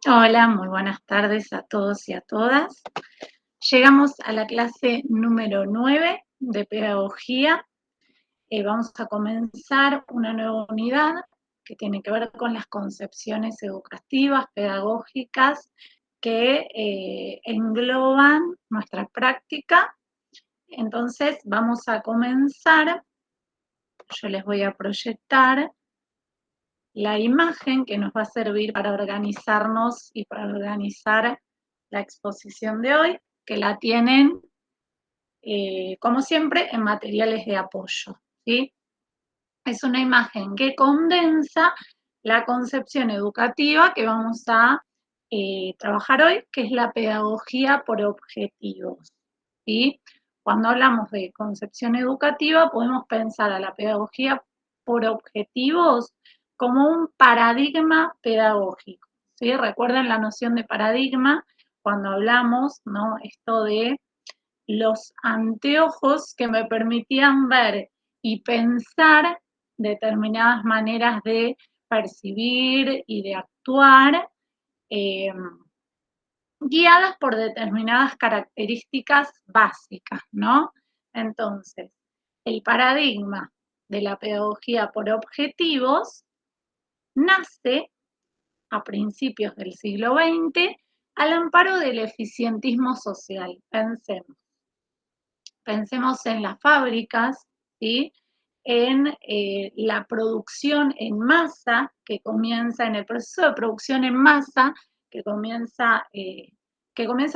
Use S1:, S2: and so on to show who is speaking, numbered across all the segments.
S1: Hola, muy buenas tardes a todos y a todas. Llegamos a la clase número 9 de pedagogía. Vamos a comenzar una nueva unidad que tiene que ver con las concepciones educativas, pedagógicas, que engloban nuestra práctica. Entonces, vamos a comenzar. Yo les voy a proyectar la imagen que nos va a servir para organizarnos y para organizar la exposición de hoy, que la tienen, como siempre, en materiales de apoyo, ¿sí? Es una imagen que condensa la concepción educativa que vamos a trabajar hoy, que es la pedagogía por objetivos, ¿sí? Cuando hablamos de concepción educativa, podemos pensar a la pedagogía por objetivos como un paradigma pedagógico, ¿sí? Recuerden la noción de paradigma cuando hablamos, ¿no? Esto de los anteojos que me permitían ver y pensar determinadas maneras de percibir y de actuar, eh, guiadas por determinadas características básicas, ¿no? Entonces, el paradigma de la pedagogía por objetivos nace a principios del siglo XX al amparo del eficientismo social. Pensemos en las fábricas, ¿sí? En la producción en masa que comienza, en el proceso de producción en masa que comienzan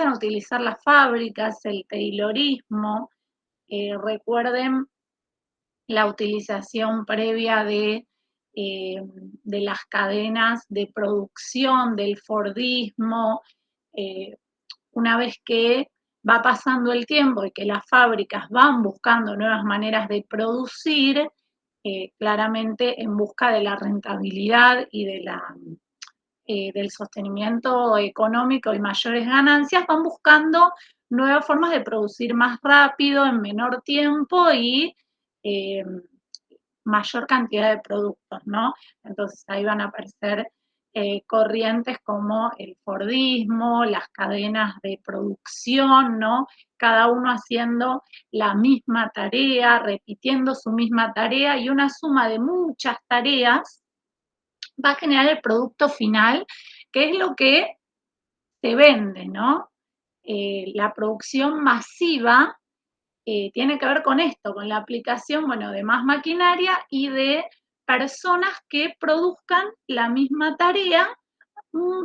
S1: a utilizar las fábricas, el taylorismo. Recuerden la utilización previa de las cadenas de producción, del Fordismo. eh, una vez que va pasando el tiempo y que las fábricas van buscando nuevas maneras de producir, claramente en busca de la rentabilidad y del sostenimiento económico y mayores ganancias, van buscando nuevas formas de producir más rápido, en menor tiempo y eh, mayor cantidad de productos, ¿no? Entonces ahí van a aparecer corrientes como el Fordismo, las cadenas de producción, ¿no? Cada uno haciendo la misma tarea, repitiendo su misma tarea y una suma de muchas tareas va a generar el producto final, que es lo que se vende, ¿no? La producción masiva tiene que ver con esto, con la aplicación, bueno, de más maquinaria y de personas que produzcan la misma tarea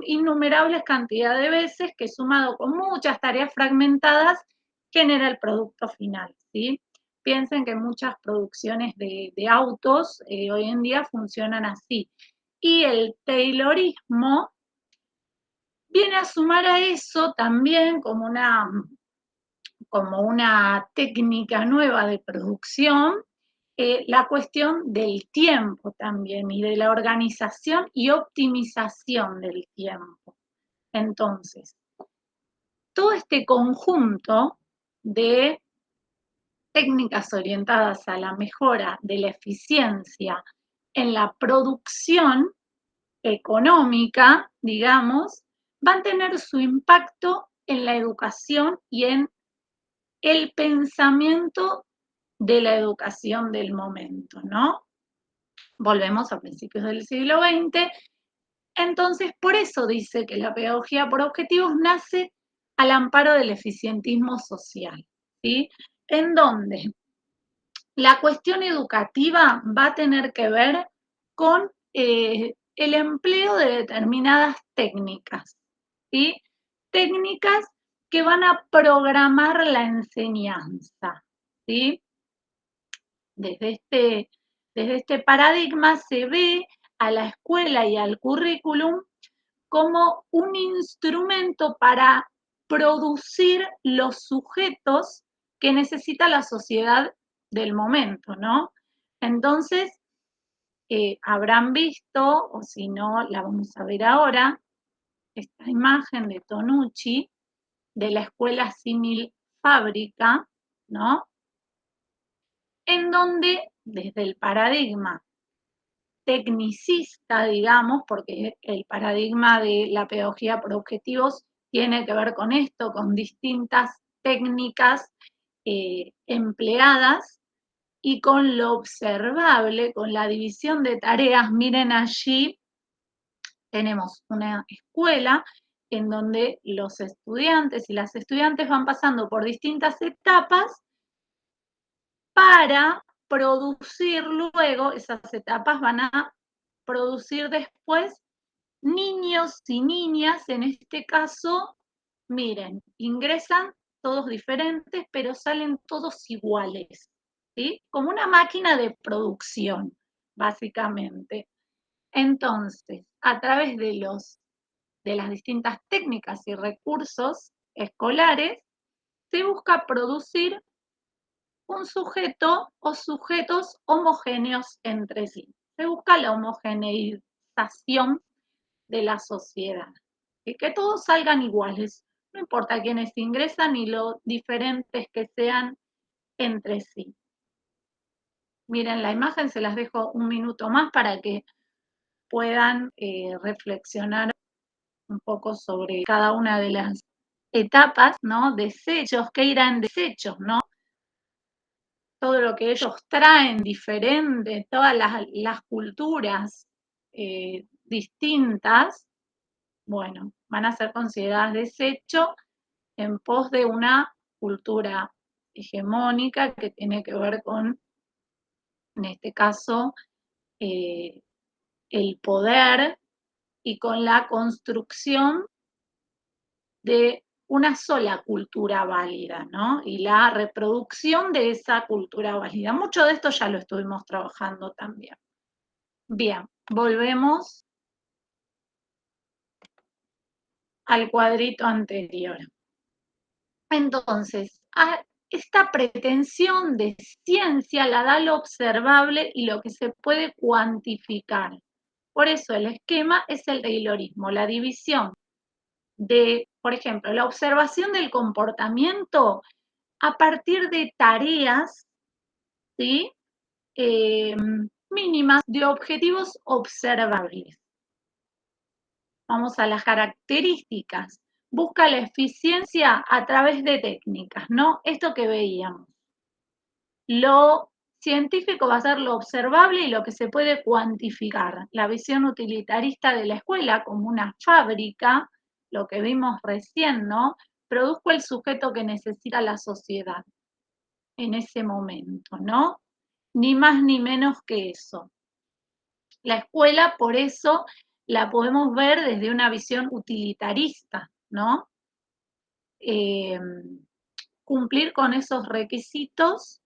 S1: innumerables cantidades de veces, que sumado con muchas tareas fragmentadas, genera el producto final, ¿sí? Piensen que muchas producciones de autos hoy en día funcionan así. Y el taylorismo viene a sumar a eso también como una técnica nueva de producción, la cuestión del tiempo también y de la organización y optimización del tiempo. Entonces, todo este conjunto de técnicas orientadas a la mejora de la eficiencia en la producción económica, digamos, van a tener su impacto en la educación y en el pensamiento de la educación del momento, ¿no? Volvemos a principios del siglo XX. Entonces, por eso dice que la pedagogía por objetivos nace al amparo del eficientismo social, ¿sí? En donde la cuestión educativa va a tener que ver con el empleo de determinadas técnicas, ¿sí? Técnicas que van a programar la enseñanza, ¿sí? Desde este paradigma se ve a la escuela y al currículum como un instrumento para producir los sujetos que necesita la sociedad del momento, ¿no? Entonces, habrán visto, o si no, la vamos a ver ahora, esta imagen de Tonucci, de la escuela símil fábrica, ¿no? En donde, desde el paradigma tecnicista, digamos, porque el paradigma de la pedagogía por objetivos tiene que ver con esto, con distintas técnicas empleadas y con lo observable, con la división de tareas. Miren allí, tenemos una escuela en donde los estudiantes y las estudiantes van pasando por distintas etapas para producir luego, esas etapas van a producir después niños y niñas, en este caso, miren, ingresan todos diferentes, pero salen todos iguales, ¿sí? Como una máquina de producción, básicamente. Entonces, a través de las distintas técnicas y recursos escolares, se busca producir un sujeto o sujetos homogéneos entre sí. Se busca la homogeneización de la sociedad, y que todos salgan iguales, no importa quiénes ingresan ni lo diferentes que sean entre sí. Miren la imagen, se las dejo un minuto más para que puedan reflexionar un poco sobre cada una de las etapas, ¿no? Desechos, ¿qué irán desechos, no? Todo lo que ellos traen diferente, todas las culturas distintas, bueno, van a ser consideradas desecho en pos de una cultura hegemónica que tiene que ver con, en este caso, el poder y con la construcción de una sola cultura válida, ¿no? Y la reproducción de esa cultura válida. Mucho de esto ya lo estuvimos trabajando también. Bien, volvemos al cuadrito anterior. Entonces, esta pretensión de ciencia la da lo observable y lo que se puede cuantificar. Por eso el esquema es el taylorismo, la división de, por ejemplo, la observación del comportamiento a partir de tareas, ¿sí? Mínimas de objetivos observables. Vamos a las características. Busca la eficiencia a través de técnicas, ¿no? Esto que veíamos. Lo científico va a ser lo observable y lo que se puede cuantificar. La visión utilitarista de la escuela como una fábrica, lo que vimos recién, ¿no? Produzco el sujeto que necesita la sociedad en ese momento, ¿no? Ni más ni menos que eso. La escuela, por eso, la podemos ver desde una visión utilitarista, ¿no? Cumplir con esos requisitos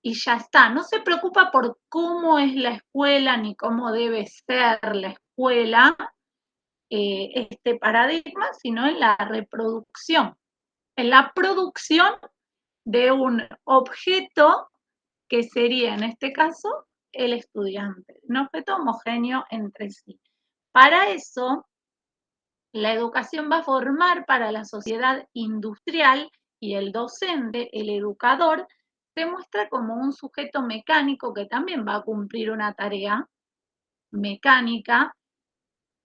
S1: y ya está. No se preocupa por cómo es la escuela ni cómo debe ser la escuela, este paradigma, sino en la reproducción, en la producción de un objeto que sería en este caso el estudiante, un objeto homogéneo entre sí. Para eso, la educación va a formar para la sociedad industrial y el docente, el educador, se muestra como un sujeto mecánico que también va a cumplir una tarea mecánica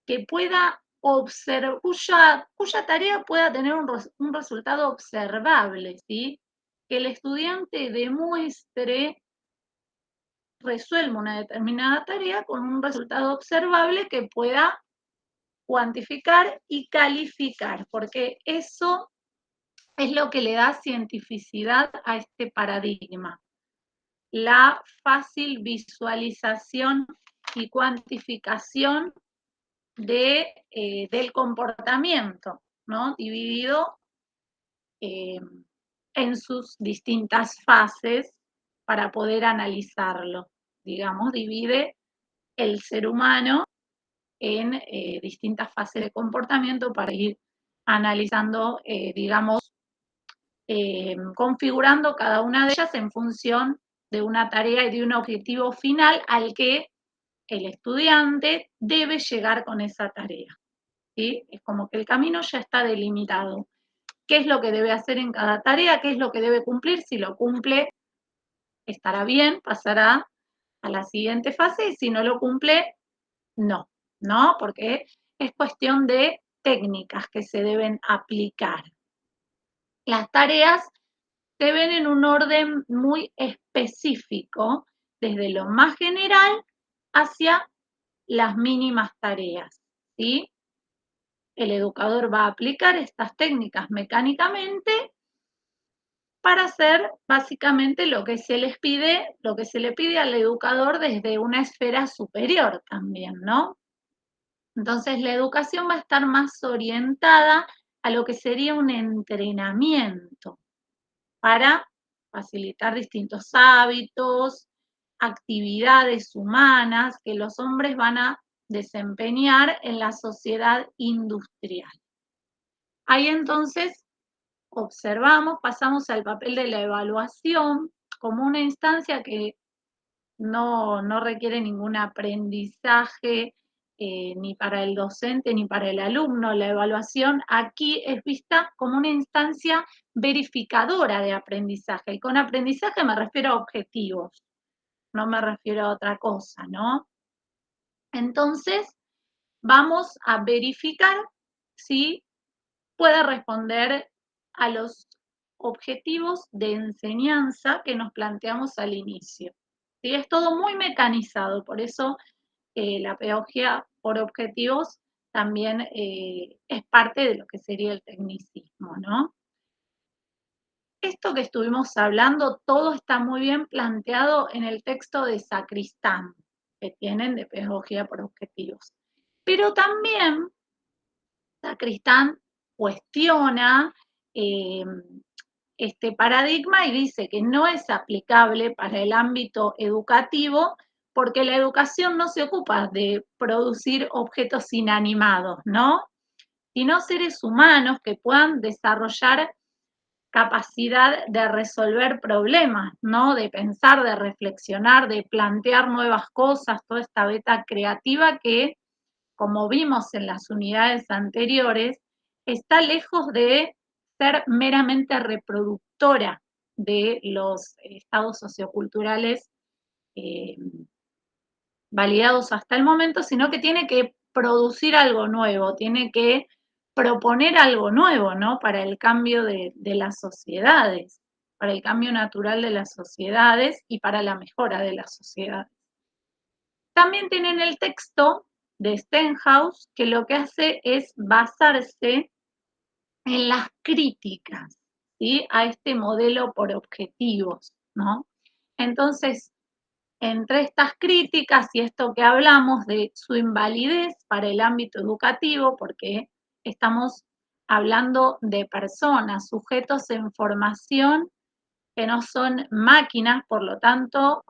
S1: que pueda observar, cuya tarea pueda tener un resultado observable, ¿sí? Que el estudiante demuestre, resuelva una determinada tarea con un resultado observable que pueda cuantificar y calificar, porque eso es lo que le da cientificidad a este paradigma. La fácil visualización y cuantificación del comportamiento, ¿no? Dividido en sus distintas fases para poder analizarlo. Digamos, divide el ser humano en distintas fases de comportamiento para ir analizando, digamos, configurando cada una de ellas en función de una tarea y de un objetivo final al que el estudiante debe llegar con esa tarea, ¿sí? Es como que el camino ya está delimitado. ¿Qué es lo que debe hacer en cada tarea? ¿Qué es lo que debe cumplir? Si lo cumple, estará bien, pasará a la siguiente fase y si no lo cumple, no, ¿no? Porque es cuestión de técnicas que se deben aplicar. Las tareas se ven en un orden muy específico, desde lo más general hacia las mínimas tareas, ¿sí? El educador va a aplicar estas técnicas mecánicamente para hacer básicamente lo que se les pide, lo que se le pide al educador desde una esfera superior también, ¿no? Entonces la educación va a estar más orientada a lo que sería un entrenamiento para facilitar distintos hábitos, actividades humanas que los hombres van a desempeñar en la sociedad industrial. Ahí entonces observamos, pasamos al papel de la evaluación como una instancia que no requiere ningún aprendizaje ni para el docente ni para el alumno. La evaluación aquí es vista como una instancia verificadora de aprendizaje. Y con aprendizaje me refiero a objetivos, no me refiero a otra cosa, ¿no? Entonces, vamos a verificar si puede responder a los objetivos de enseñanza que nos planteamos al inicio. ¿Sí? Es todo muy mecanizado, por eso la pedagogía por objetivos también es parte de lo que sería el tecnicismo, ¿no? Esto que estuvimos hablando, todo está muy bien planteado en el texto de Sacristán, que tienen de pedagogía por objetivos. Pero también Sacristán cuestiona este paradigma y dice que no es aplicable para el ámbito educativo porque la educación no se ocupa de producir objetos inanimados, ¿no? Sino seres humanos que puedan desarrollar capacidad de resolver problemas, ¿no? De pensar, de reflexionar, de plantear nuevas cosas, toda esta beta creativa que, como vimos en las unidades anteriores, está lejos de ser meramente reproductora de los estados socioculturales eh, validados hasta el momento, sino que tiene que producir algo nuevo, tiene que proponer algo nuevo, ¿no? Para el cambio de las sociedades, para el cambio natural de las sociedades y para la mejora de las sociedades. También tienen el texto de Stenhouse, que lo que hace es basarse en las críticas, ¿sí? A este modelo por objetivos, ¿no? Entonces, entre estas críticas y esto que hablamos de su invalidez para el ámbito educativo, porque estamos hablando de personas, sujetos en formación que no son máquinas, por lo tanto,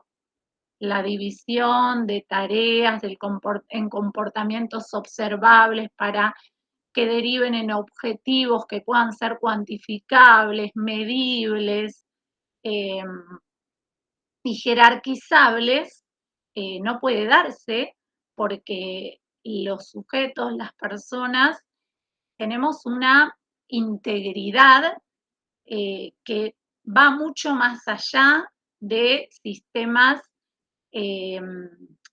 S1: la división de tareas en comportamientos observables para que deriven en objetivos que puedan ser cuantificables, medibles eh, y jerarquizables, no puede darse porque los sujetos, las personas, tenemos una integridad que va mucho más allá de eh,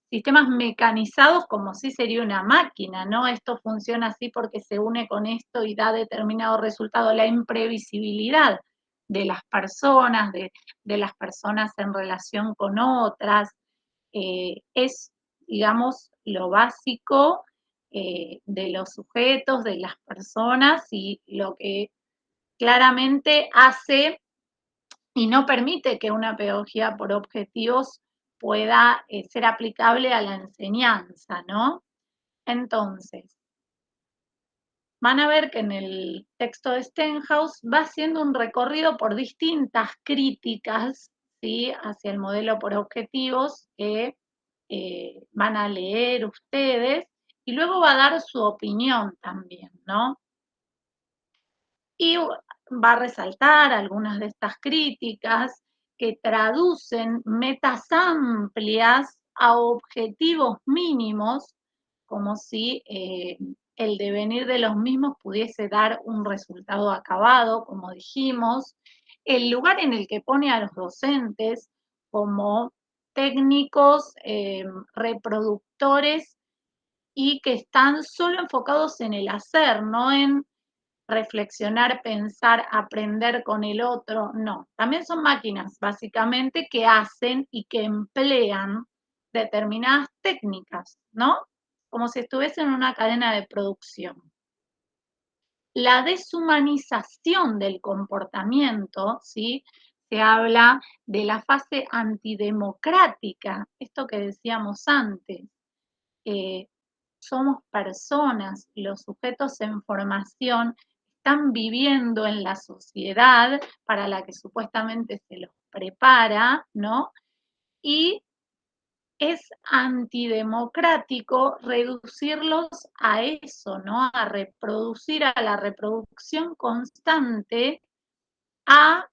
S1: sistemas mecanizados como si sería una máquina, ¿no? Esto funciona así porque se une con esto y da determinado resultado. La imprevisibilidad de las personas, de las personas en relación con otras, es, digamos, lo básico de los sujetos, de las personas y lo que claramente hace y no permite que una pedagogía por objetivos pueda ser aplicable a la enseñanza, ¿no? Entonces, van a ver que en el texto de Stenhouse va haciendo un recorrido por distintas críticas, ¿sí? Hacia el modelo por objetivos que van a leer ustedes y luego va a dar su opinión también, ¿no? Y va a resaltar algunas de estas críticas que traducen metas amplias a objetivos mínimos, como si el devenir de los mismos pudiese dar un resultado acabado, como dijimos, el lugar en el que pone a los docentes como técnicos, reproductores y que están solo enfocados en el hacer, no en reflexionar, pensar, aprender con el otro, no. También son máquinas, básicamente, que hacen y que emplean determinadas técnicas, ¿no? Como si estuviesen en una cadena de producción. La deshumanización del comportamiento, ¿sí? Se habla de la fase antidemocrática, esto que decíamos antes. eh, Somos personas, los sujetos en formación están viviendo en la sociedad para la que supuestamente se los prepara, ¿no? Y es antidemocrático reducirlos a eso, ¿no? A reproducir, a la reproducción constante, a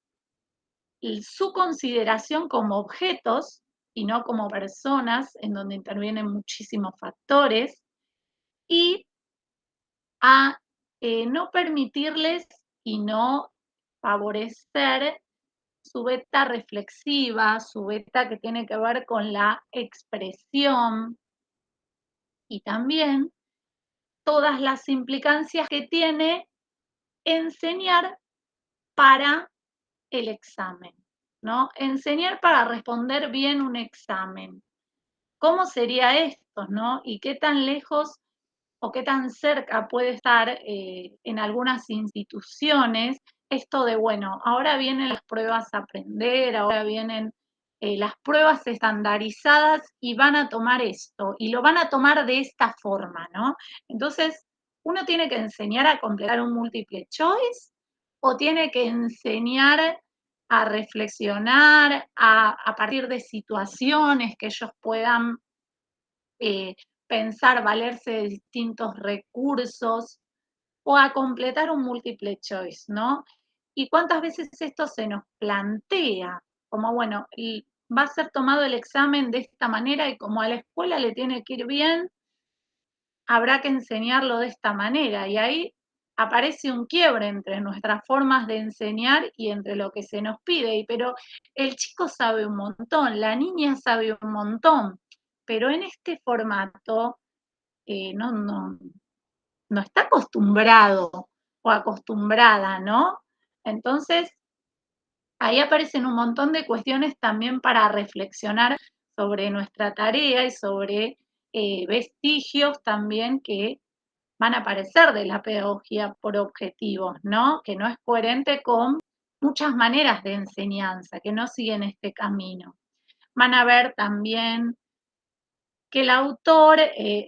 S1: su consideración como objetos y no como personas, en donde intervienen muchísimos factores, y a no permitirles y no favorecer su beta reflexiva, su beta que tiene que ver con la expresión y también todas las implicancias que tiene enseñar para el examen, ¿no? Enseñar para responder bien un examen. ¿Cómo sería esto, no? ¿Y qué tan lejos o qué tan cerca puede estar en algunas instituciones esto de, bueno, ahora vienen las pruebas a aprender, ahora vienen las pruebas estandarizadas y van a tomar esto y lo van a tomar de esta forma, ¿no? Entonces, uno tiene que enseñar a completar un multiple choice o tiene que enseñar a reflexionar a partir de situaciones que ellos puedan eh, pensar, valerse de distintos recursos o a completar un multiple choice, ¿no? Y cuántas veces esto se nos plantea, como bueno, va a ser tomado el examen de esta manera y como a la escuela le tiene que ir bien, habrá que enseñarlo de esta manera. Y ahí aparece un quiebre entre nuestras formas de enseñar y entre lo que se nos pide. Pero el chico sabe un montón, la niña sabe un montón, pero en este formato no está acostumbrado o acostumbrada, ¿no? Entonces, ahí aparecen un montón de cuestiones también para reflexionar sobre nuestra tarea y sobre vestigios también que van a aparecer de la pedagogía por objetivos, ¿no? Que no es coherente con muchas maneras de enseñanza, que no siguen este camino. Van a ver también que el autor,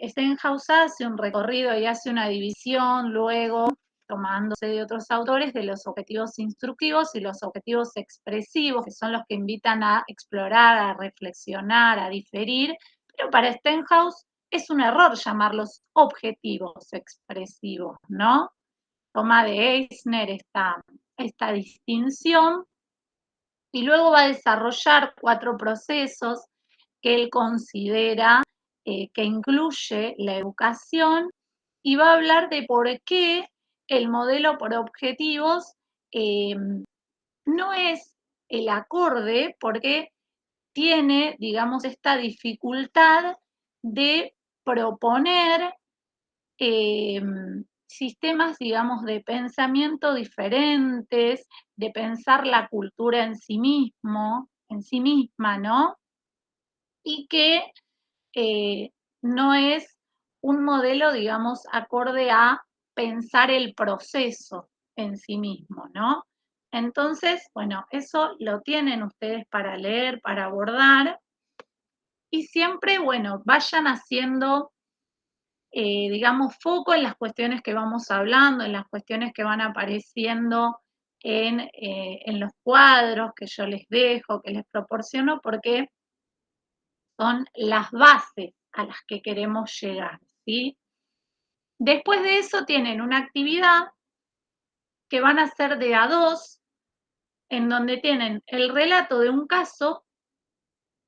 S1: Stenhouse, hace un recorrido y hace una división luego, tomándose de otros autores, de los objetivos instructivos y los objetivos expresivos, que son los que invitan a explorar, a reflexionar, a diferir, pero para Stenhouse es un error llamarlos objetivos expresivos, ¿no? Toma de Eisner esta distinción y luego va a desarrollar 4 procesos que él considera que incluye la educación y va a hablar de por qué el modelo por objetivos eh, no es el acorde, porque tiene, digamos, esta dificultad de proponer eh, sistemas, digamos, de pensamiento diferentes, de pensar la cultura en sí mismo, en sí misma, ¿no? Y que eh, no es un modelo, digamos, acorde a pensar el proceso en sí mismo, ¿no? Entonces, bueno, eso lo tienen ustedes para leer, para abordar, y siempre, bueno, vayan haciendo, digamos, foco en las cuestiones que vamos hablando, en las cuestiones que van apareciendo en los cuadros que yo les dejo, que les proporciono, porque son las bases a las que queremos llegar, ¿sí? Después de eso tienen una actividad que van a ser de a dos, en donde tienen el relato de un caso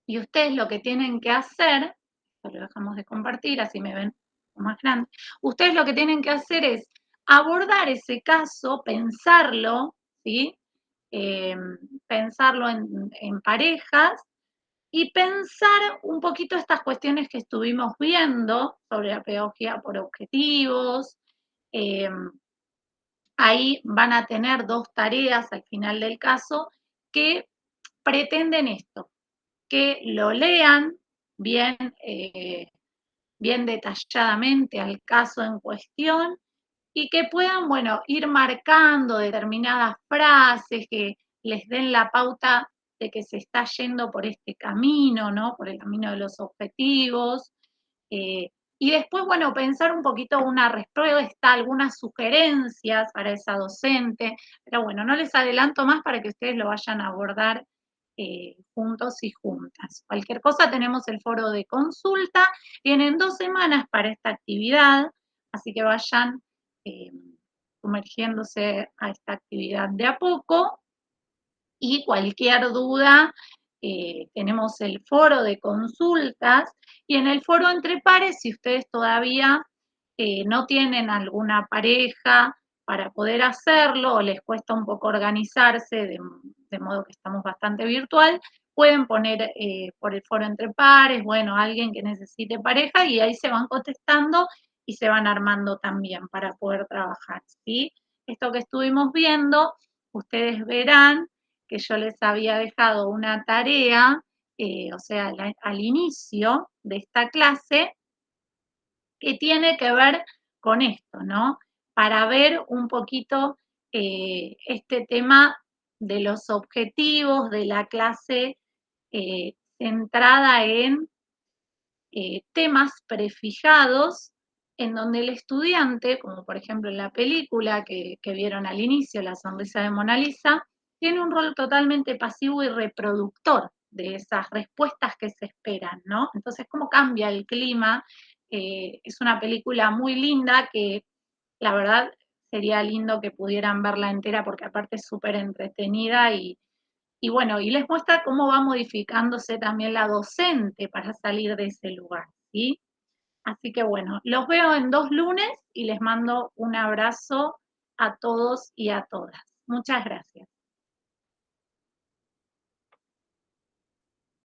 S1: y ustedes lo que tienen que hacer, lo dejamos de compartir, así me ven más grande, ustedes lo que tienen que hacer es abordar ese caso, pensarlo, ¿sí? Pensarlo en parejas y pensar un poquito estas cuestiones que estuvimos viendo sobre la pedagogía por objetivos. Ahí van a tener 2 tareas al final del caso que pretenden esto, que lo lean bien, bien detalladamente al caso en cuestión y que puedan, bueno, ir marcando determinadas frases que les den la pauta de que se está yendo por este camino, ¿no? Por el camino de los objetivos. eh, y después, bueno, pensar un poquito una respuesta, algunas sugerencias para esa docente, pero bueno, no les adelanto más para que ustedes lo vayan a abordar juntos y juntas. Cualquier cosa tenemos el foro de consulta, tienen 2 semanas para esta actividad, así que vayan eh, sumergiéndose a esta actividad de a poco y cualquier duda, tenemos el foro de consultas y en el foro entre pares, si ustedes todavía no tienen alguna pareja para poder hacerlo o les cuesta un poco organizarse, de modo que estamos bastante virtual, pueden poner por el foro entre pares, bueno, alguien que necesite pareja y ahí se van contestando y se van armando también para poder trabajar, ¿sí? Esto que estuvimos viendo, ustedes verán que yo les había dejado una tarea, o sea, al inicio de esta clase, que tiene que ver con esto, ¿no? Para ver un poquito este tema de los objetivos de la clase centrada en temas prefijados en donde el estudiante, como por ejemplo en la película que vieron al inicio, La sonrisa de Mona Lisa, tiene un rol totalmente pasivo y reproductor de esas respuestas que se esperan, ¿no? Entonces, ¿cómo cambia el clima? Es una película muy linda que la verdad sería lindo que pudieran verla entera porque aparte es súper entretenida y bueno, y les muestra cómo va modificándose también la docente para salir de ese lugar, ¿sí? Así que bueno, los veo en 2 lunes y les mando un abrazo a todos y a todas. Muchas gracias.